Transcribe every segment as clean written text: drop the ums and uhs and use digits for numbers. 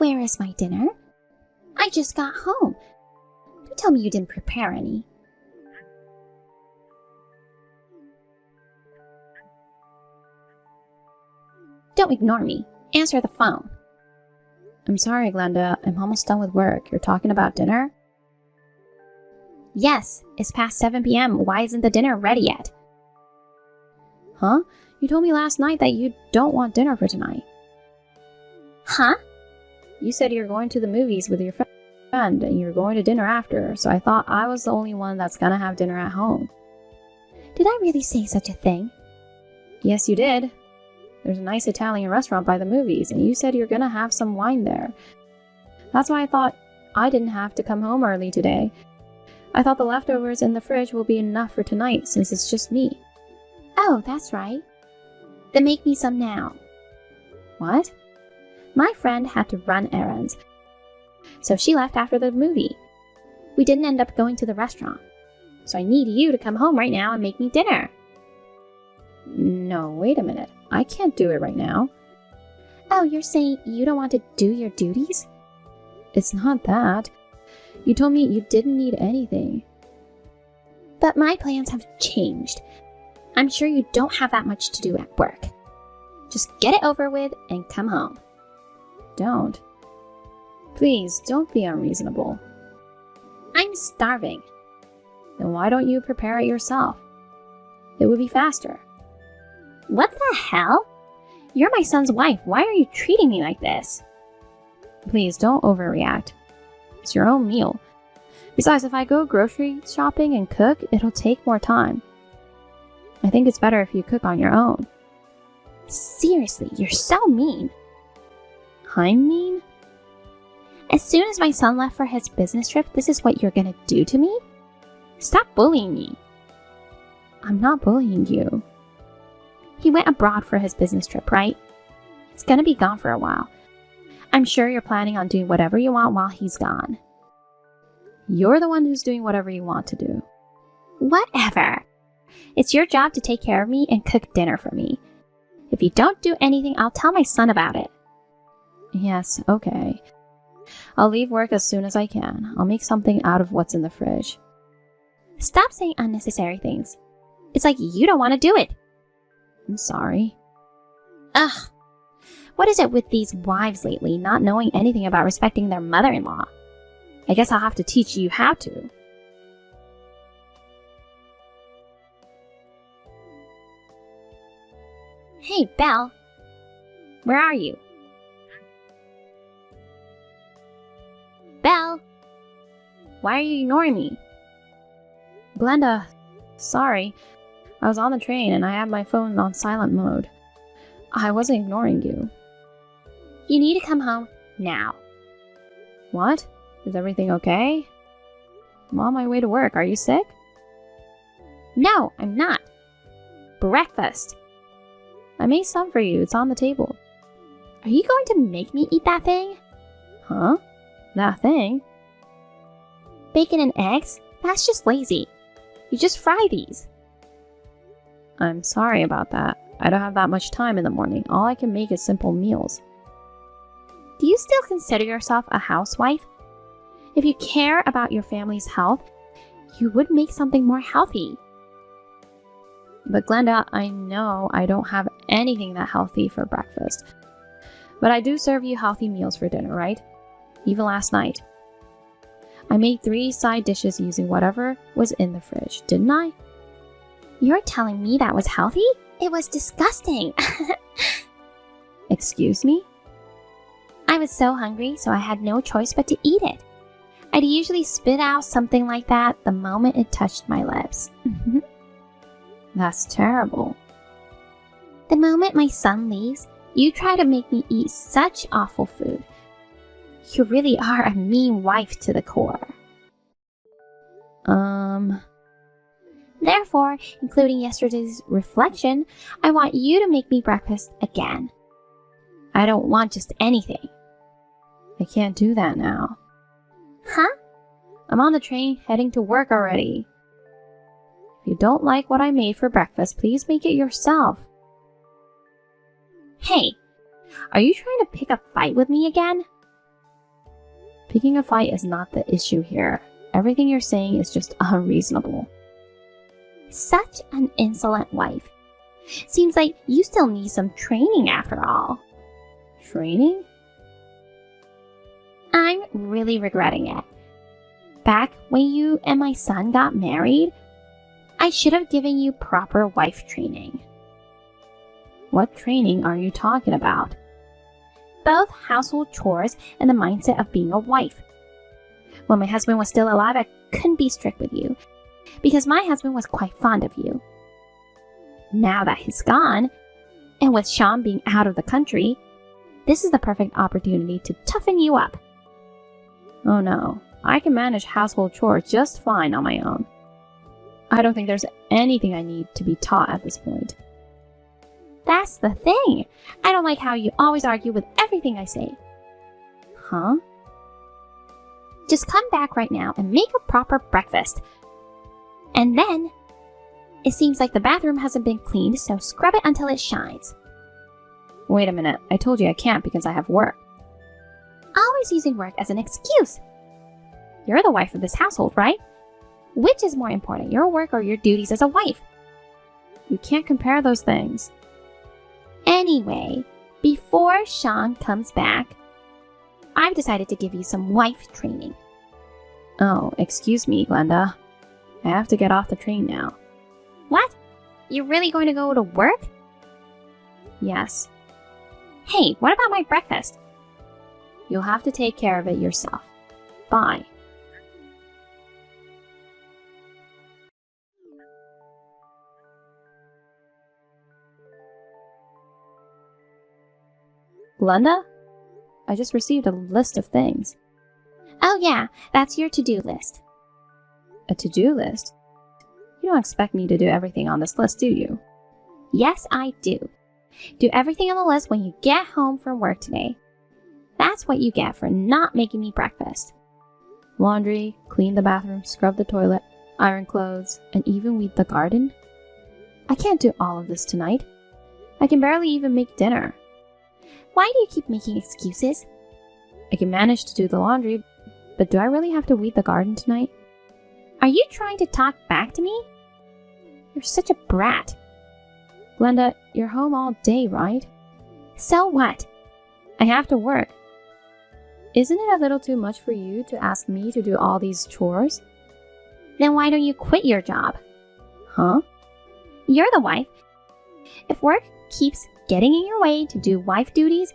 Where is my dinner? I just got home. Don't tell me you didn't prepare any. Don't ignore me. Answer the phone. I'm sorry, Glenda. I'm almost done with work. You're talking about dinner? Yes, it's past 7 p.m. Why isn't the dinner ready yet? Huh? You told me last night that you don't want dinner for tonight. Huh? You said you're going to the movies with your friend and you're going to dinner after, so I thought I was the only one that's gonna have dinner at home. Did I really say such a thing? Yes, you did. There's a nice Italian restaurant by the movies, and you said you're gonna have some wine there. That's why I thought I didn't have to come home early today. I thought the leftovers in the fridge will be enough for tonight, since it's just me. Oh, that's right. Then make me some now. What? My friend had to run errands, so she left after the movie. We didn't end up going to the restaurant, so I need you to come home right now and make me dinner. No, wait a minute. I can't do it right now. Oh, you're saying you don't want to do your duties? It's not that. You told me you didn't need anything. But my plans have changed. I'm sure you don't have that much to do at work. Just get it over with and come home. Don't. Please, don't be unreasonable. I'm starving. Then why don't you prepare it yourself? It would be faster. What the hell? You're my son's wife. Why are you treating me like this? Please, don't overreact. It's your own meal. Besides, if I go grocery shopping and cook, it'll take more time. I think it's better if you cook on your own. Seriously, you're so mean. I'm mean? As soon as my son left for his business trip, this is what you're gonna do to me? Stop bullying me. I'm not bullying you. He went abroad for his business trip, right? He's gonna be gone for a while. I'm sure you're planning on doing whatever you want while he's gone. You're the one who's doing whatever you want to do. Whatever. It's your job to take care of me and cook dinner for me. If you don't do anything, I'll tell my son about it. Yes, okay. I'll leave work as soon as I can. I'll make something out of what's in the fridge. Stop saying unnecessary things. It's like you don't want to do it. I'm sorry. Ugh. What is it with these wives lately, not knowing anything about respecting their mother-in-law? I guess I'll have to teach you how to. Hey, Belle. Where are you? Belle! Why are you ignoring me? Glenda, sorry. I was on the train and I had my phone on silent mode. I wasn't ignoring you. You need to come home now. What? Is everything okay? I'm on my way to work. Are you sick? No, I'm not. Breakfast. I made some for you. It's on the table. Are you going to make me eat that thing? Huh? That thing? Bacon and eggs? That's just lazy. You just fry these. I'm sorry about that. I don't have that much time in the morning. All I can make is simple meals. Do you still consider yourself a housewife? If you care about your family's health, you would make something more healthy. But Glenda, I know I don't have anything that healthy for breakfast. But I do serve you healthy meals for dinner, right? Even last night. I made 3 side dishes using whatever was in the fridge, didn't I? You're telling me that was healthy? It was disgusting. Excuse me? I was so hungry, so I had no choice but to eat it. I'd usually spit out something like that the moment it touched my lips. That's terrible. The moment my son leaves, you try to make me eat such awful food. You really are a mean wife to the core. Therefore, including yesterday's reflection, I want you to make me breakfast again. I don't want just anything. I can't do that now. Huh? I'm on the train heading to work already. If you don't like what I made for breakfast, please make it yourself. Hey, are you trying to pick a fight with me again? Picking a fight is not the issue here. Everything you're saying is just unreasonable. Such an insolent wife. Seems like you still need some training after all. Training? I'm really regretting it. Back when you and my son got married, I should have given you proper wife training. What training are you talking about? Both household chores and the mindset of being a wife. When my husband was still alive, I couldn't be strict with you, because my husband was quite fond of you. Now that he's gone, and with Sean being out of the country, this is the perfect opportunity to toughen you up. Oh no, I can manage household chores just fine on my own. I don't think there's anything I need to be taught at this point. That's the thing. I don't like how you always argue with everything I say. Huh? Just come back right now and make a proper breakfast. And then, it seems like the bathroom hasn't been cleaned, so scrub it until it shines. Wait a minute, I told you I can't because I have work. Always using work as an excuse. You're the wife of this household, right? Which is more important, your work or your duties as a wife? You can't compare those things. Anyway, before Sean comes back, I've decided to give you some wife training. Oh, excuse me, Glenda. I have to get off the train now. What? You're really going to go to work? Yes. Hey, what about my breakfast? You'll have to take care of it yourself. Bye. Glenda? I just received a list of things. Oh yeah, that's your to-do list. A to-do list? You don't expect me to do everything on this list, do you? Yes, I do. Do everything on the list when you get home from work today. That's what you get for not making me breakfast. Laundry, clean the bathroom, scrub the toilet, iron clothes, and even weed the garden? I can't do all of this tonight. I can barely even make dinner. Why do you keep making excuses? I can manage to do the laundry, but do I really have to weed the garden tonight? Are you trying to talk back to me? You're such a brat. Glenda, you're home all day, right? So what? I have to work. Isn't it a little too much for you to ask me to do all these chores? Then why don't you quit your job? Huh? You're the wife. If work keeps getting in your way to do wife duties,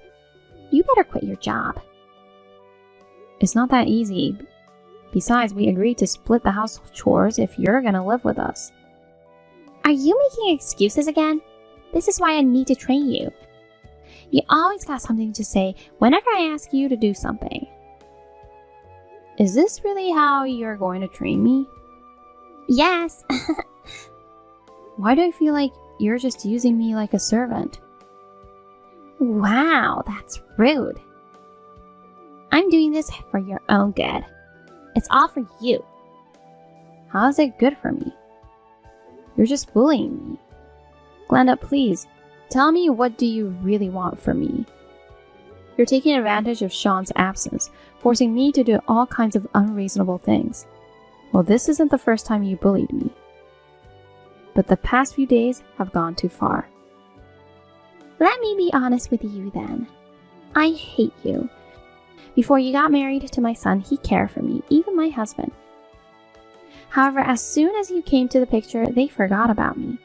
you better quit your job. It's not that easy. Besides, we agreed to split the household chores if you're gonna live with us. Are you making excuses again? This is why I need to train you. You always got something to say whenever I ask you to do something. Is this really how you're going to train me? Yes. Why do I feel like you're just using me like a servant? Wow, that's rude. I'm doing this for your own good. It's all for you. How is it good for me? You're just bullying me. Glenda, please, tell me, what do you really want from me? You're taking advantage of Sean's absence, forcing me to do all kinds of unreasonable things. Well, this isn't the first time you bullied me. But the past few days have gone too far. Let me be honest with you then. I hate you. Before you got married to my son, he cared for me, even my husband. However, as soon as you came to the picture, they forgot about me.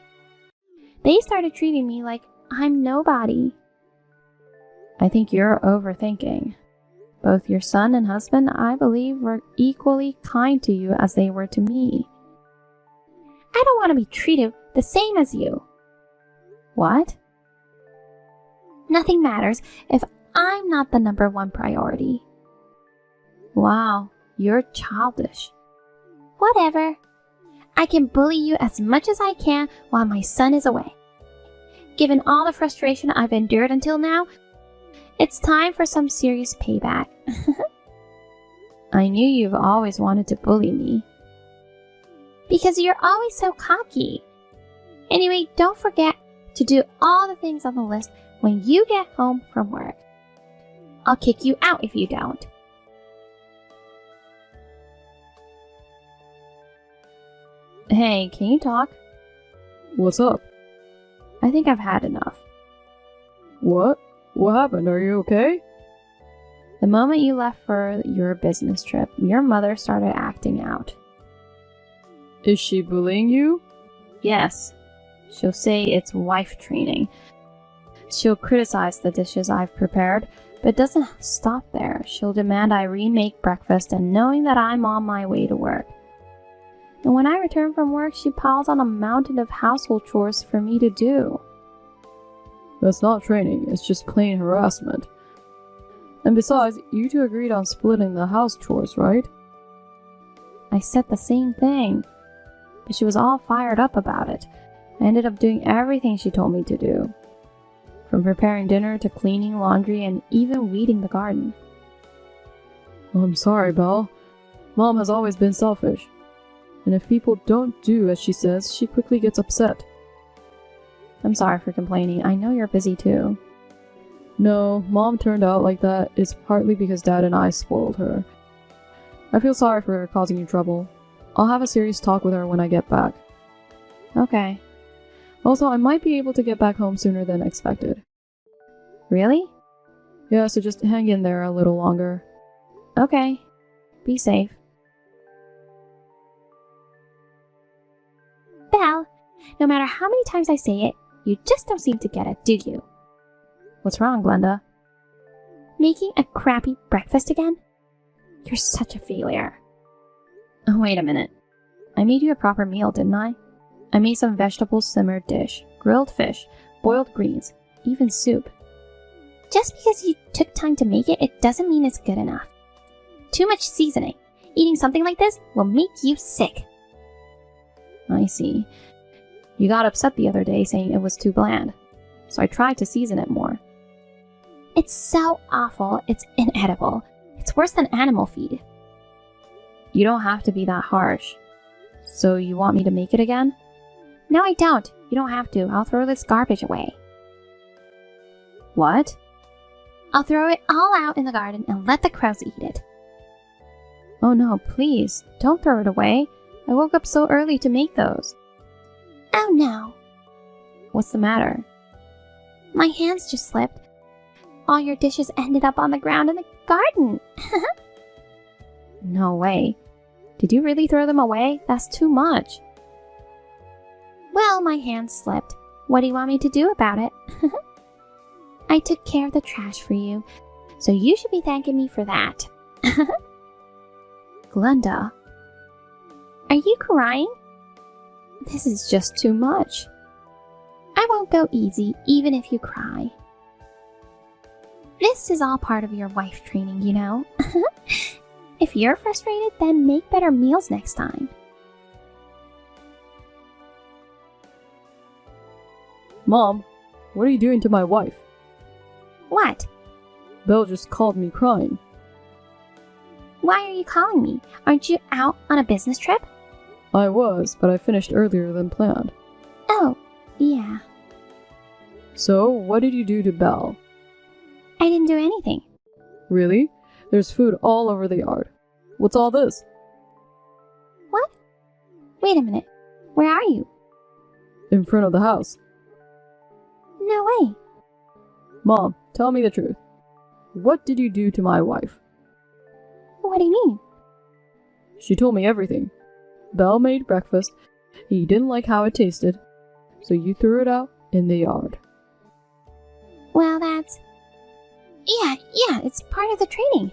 They started treating me like I'm nobody. I think you're overthinking. Both your son and husband, I believe, were equally kind to you as they were to me. I don't want to be treated the same as you. What? Nothing matters if I'm not the number one priority. Wow, you're childish. Whatever. I can bully you as much as I can while my son is away. Given all the frustration I've endured until now, it's time for some serious payback. I knew you've always wanted to bully me. Because you're always so cocky. Anyway, don't forget to do all the things on the list when you get home from work. I'll kick you out if you don't. Hey, can you talk? What's up? I think I've had enough. What? What happened? Are you okay? The moment you left for your business trip, your mother started acting out. Is she bullying you? Yes. She'll say it's wife training. She'll criticize the dishes I've prepared, but doesn't stop there. She'll demand I remake breakfast and knowing that I'm on my way to work. And when I return from work, she piles on a mountain of household chores for me to do. That's not training, it's just plain harassment. And besides, you two agreed on splitting the house chores, right? I said the same thing, but she was all fired up about it. I ended up doing everything she told me to do. From preparing dinner to cleaning laundry and even weeding the garden. I'm sorry, Belle. Mom has always been selfish. And if people don't do as she says, she quickly gets upset. I'm sorry for complaining. I know you're busy too. No, Mom turned out like that is partly because Dad and I spoiled her. I feel sorry for her causing you trouble. I'll have a serious talk with her when I get back. Okay. Also, I might be able to get back home sooner than expected. Really? Yeah, so just hang in there a little longer. Okay. Be safe. Belle, no matter how many times I say it, you just don't seem to get it, do you? What's wrong, Glenda? Making a crappy breakfast again? You're such a failure. Oh, wait a minute. I made you a proper meal, didn't I? I made some vegetable simmered dish, grilled fish, boiled greens, even soup. Just because you took time to make it, it doesn't mean it's good enough. Too much seasoning. Eating something like this will make you sick. I see. You got upset the other day saying it was too bland, so I tried to season it more. It's so awful, it's inedible. It's worse than animal feed. You don't have to be that harsh. So you want me to make it again? No, I don't. You don't have to. I'll throw this garbage away. What? I'll throw it all out in the garden and let the crows eat it. Oh no, please, don't throw it away. I woke up so early to make those. Oh no. What's the matter? My hands just slipped. All your dishes ended up on the ground in the garden. No way. Did you really throw them away? That's too much. Well, my hands slipped. What do you want me to do about it? I took care of the trash for you, so you should be thanking me for that. Glenda, are you crying? this is just too much. I won't go easy, even if you cry. This is all part of your wife training, you know. If you're frustrated, then make better meals next time. Mom, what are you doing to my wife? What? Belle just called me crying. Why are you calling me? Aren't you out on a business trip? I was, but I finished earlier than planned. Oh, yeah. So, what did you do to Belle? I didn't do anything. Really? There's food all over the yard. What's all this? What? Wait a minute. Where are you? In front of the house. No way. Mom, tell me the truth. What did you do to my wife? What do you mean? She told me everything. Belle made breakfast. He didn't like how it tasted, so you threw it out in the yard. Well, that's... Yeah, it's part of the training.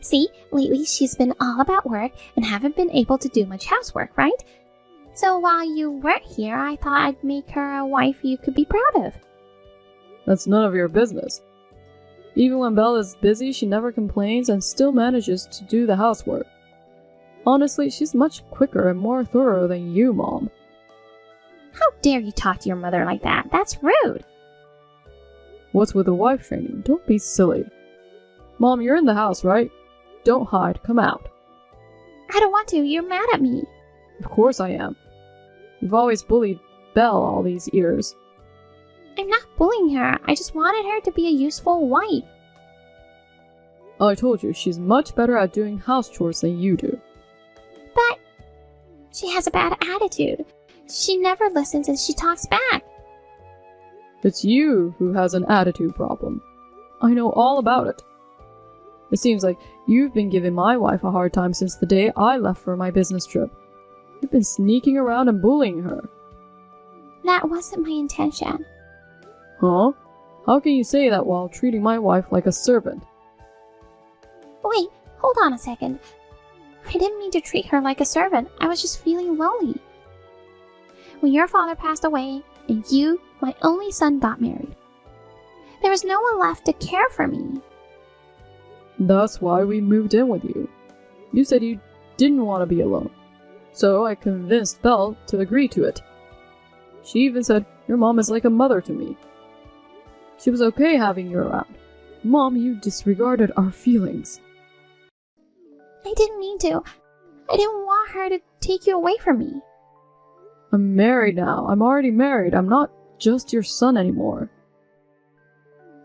See, lately she's been all about work and haven't been able to do much housework, right? So while you weren't here, I thought I'd make her a wife you could be proud of. That's none of your business. Even when Belle is busy, she never complains and still manages to do the housework. Honestly, she's much quicker and more thorough than you, Mom. How dare you talk to your mother like that? That's rude. What's with the wife training? Don't be silly. Mom, you're in the house, right? Don't hide. Come out. I don't want to. You're mad at me. Of course I am. You've always bullied Belle all these years. I'm not bullying her. I just wanted her to be a useful wife. I told you, she's much better at doing house chores than you do. But she has a bad attitude. She never listens and she talks back. It's you who has an attitude problem. I know all about it. It seems like you've been giving my wife a hard time since the day I left for my business trip. You've been sneaking around and bullying her. That wasn't my intention. Huh? How can you say that while treating my wife like a servant? Wait, hold on a second. I didn't mean to treat her like a servant. I was just feeling lonely. When your father passed away, and you, my only son, got married, there was no one left to care for me. That's why we moved in with you. You said you didn't want to be alone. So I convinced Belle to agree to it. She even said, your mom is like a mother to me. She was okay having you around. Mom, you disregarded our feelings. I didn't mean to. I didn't want her to take you away from me. I'm married now. I'm already married. I'm not just your son anymore.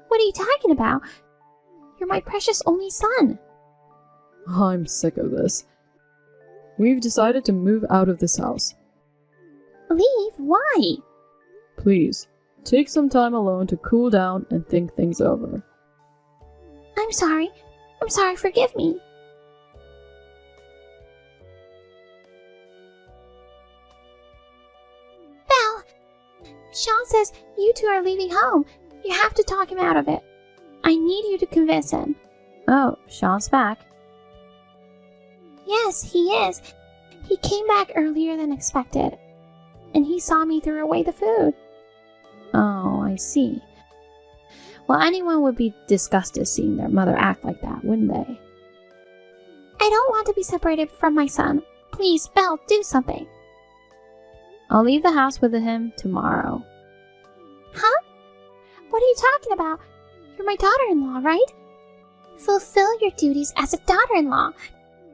What are you talking about? You're my precious only son. I'm sick of this. We've decided to move out of this house. Leave? Why? Please, take some time alone to cool down and think things over. I'm sorry. I'm sorry. Forgive me. Belle! Sean says you two are leaving home. You have to talk him out of it. I need you to convince him. Oh, Sean's back. Yes, he is. He came back earlier than expected. And he saw me throw away the food. Oh, I see. Well, anyone would be disgusted seeing their mother act like that, wouldn't they? I don't want to be separated from my son. Please, Belle, do something. I'll leave the house with him tomorrow. Huh? What are you talking about? You're my daughter-in-law, right? Fulfill your duties as a daughter-in-law.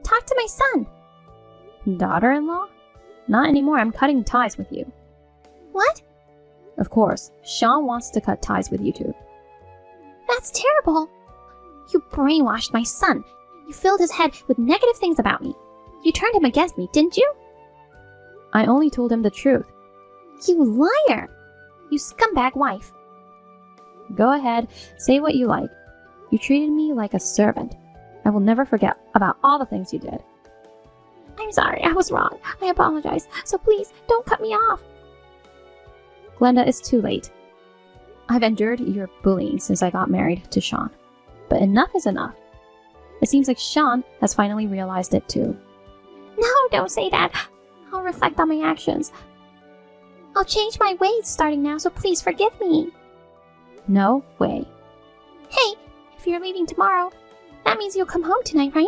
Talk to my son. Daughter-in-law? Not anymore. I'm cutting ties with you. What? Of course. Sean wants to cut ties with you two. That's terrible. You brainwashed my son. You filled his head with negative things about me. You turned him against me, didn't you? I only told him the truth. You liar. You scumbag wife. Go ahead. Say what you like. You treated me like a servant. I will never forget about all the things you did. I'm sorry. I was wrong. I apologize. So please, don't cut me off. Glenda, it's too late. I've endured your bullying since I got married to Sean. But enough is enough. It seems like Sean has finally realized it too. No, don't say that. I'll reflect on my actions. I'll change my ways starting now, so please forgive me. No way. Hey, if you're leaving tomorrow, that means you'll come home tonight, right?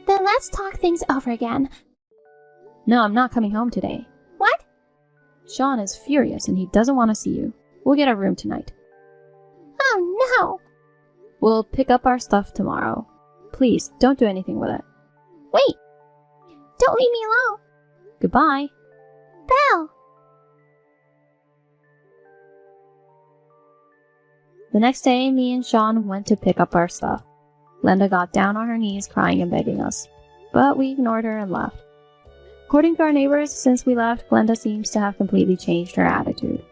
Then let's talk things over again. No, I'm not coming home today. What? Sean is furious and he doesn't want to see you. We'll get a room tonight. Oh no! We'll pick up our stuff tomorrow. Please, don't do anything with it. Wait! Don't leave me alone! Goodbye. Belle! The next day, me and Sean went to pick up our stuff. Glenda got down on her knees crying and begging us, but we ignored her and left. According to our neighbors, since we left, Glenda seems to have completely changed her attitude.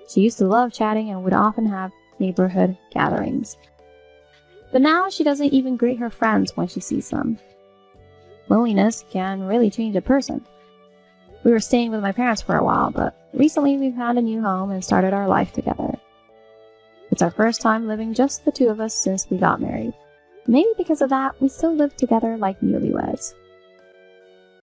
She used to love chatting and would often have neighborhood gatherings. But now she doesn't even greet her friends when she sees them. Loneliness can really change a person. We were staying with my parents for a while, but recently we've had a new home and started our life together. It's our first time living just the two of us since we got married. Maybe because of that, we still live together like newlyweds.